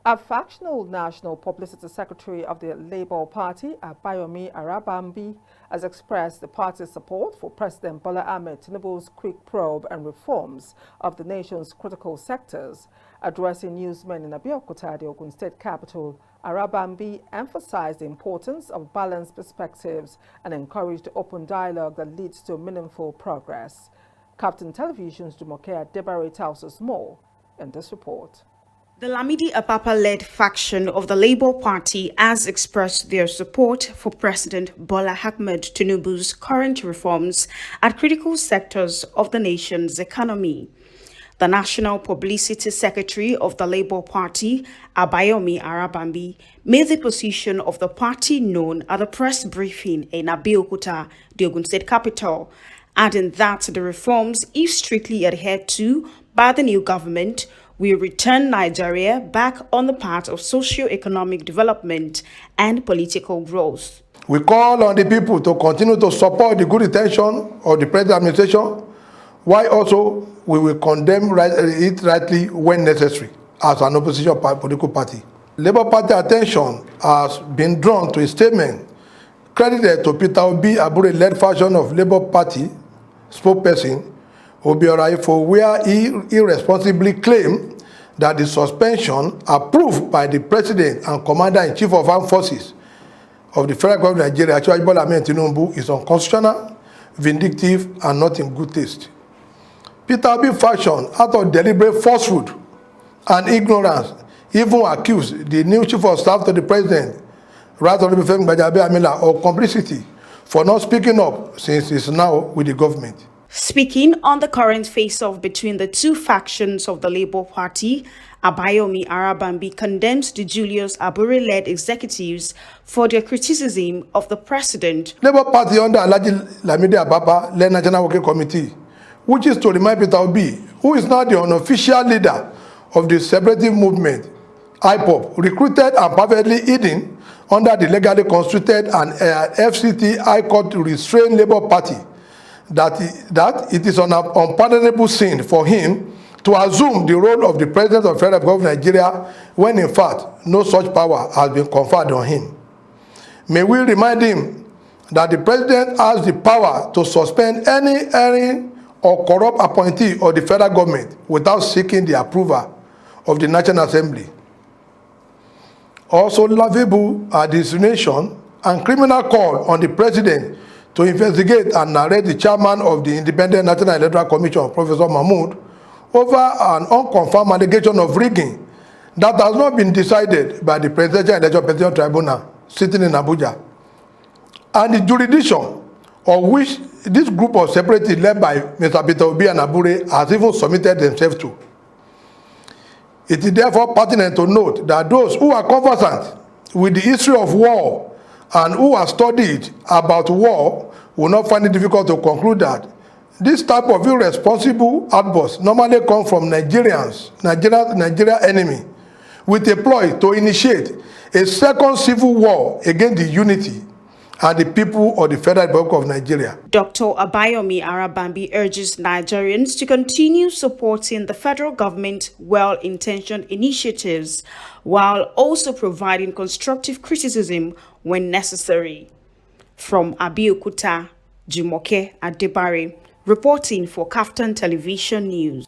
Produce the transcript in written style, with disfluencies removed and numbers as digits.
A factional national publicity secretary of the Labour Party, Abayomi Arabambi, has expressed the party's support for President Bola Ahmed Tinubu's quick probe and reforms of the nation's critical sectors. Addressing newsmen in Abeokuta, the Ogun State capital, Arabambi emphasized the importance of balanced perspectives and encouraged open dialogue that leads to meaningful progress. KAFTAN Television's Jumoke Debare tells us more in this report. The Lamidi Apapa-led faction of the Labour Party has expressed their support for President Bola Ahmed Tinubu's current reforms at critical sectors of the nation's economy. The National Publicity Secretary of the Labour Party, Abayomi Arabambi, made the position of the party known at a press briefing in Abeokuta, the Ogun State capital, adding that the reforms, if strictly adhered to by the new government, will return Nigeria back on the path of socio-economic development and political growth. We call on the people to continue to support the good intention of the present administration, while also we will condemn it rightly when necessary as an opposition political party. Labour Party attention has been drawn to a statement credited to Peter Obi Abure-led faction of Labour Party spokesperson Obiora, where he irresponsibly claimed that the suspension approved by the President and Commander-in-Chief of Armed Forces of the Federal Government of Nigeria, actually Bola Ahmed Tinubu, is unconstitutional, vindictive, and not in good taste. Peter Obi faction, out of deliberate falsehood and ignorance, even accused the new Chief of Staff to the President, Right Honorable Femi Gbajabiamila, of complicity for not speaking up since he's now with the government. Speaking on the current face-off between the two factions of the Labour Party, Abayomi Arabambi condemns the Julius Abure-led executives for their criticism of the president. Labour Party under Lamidi Apapa led National Working Committee, which is to remind Peter Obi, who is now the unofficial leader of the separative movement, IPOP, recruited and perfectly hidden under the legally constituted and FCT High Court restrained Labour Party, that it is an unpardonable sin for him to assume the role of the President of the Federal Government of Nigeria when in fact no such power has been conferred on him. May we remind him that the President has the power to suspend any erring or corrupt appointee of the federal government without seeking the approval of the National Assembly. Also laughable are the insinuation and criminal call on the President to investigate and narrate the chairman of the Independent National Electoral Commission, Professor Mahmood, over an unconfirmed allegation of rigging that has not been decided by the Presidential Election Petition Tribunal sitting in Abuja, and the jurisdiction of which this group of separatists led by Mr. Peter Obi and Abure has even submitted themselves to. It is therefore pertinent to note that those who are conversant with the history of war and who have studied about war will not find it difficult to conclude that this type of irresponsible outburst normally comes from Nigeria enemy, with a ploy to initiate a second civil war against the unity and the people of the Federal Republic of Nigeria. Dr. Abayomi Arabambi urges Nigerians to continue supporting the federal government's well-intentioned initiatives while also providing constructive criticism when necessary. From Abeokuta, Jumoke Debare, reporting for KAFTAN Television News.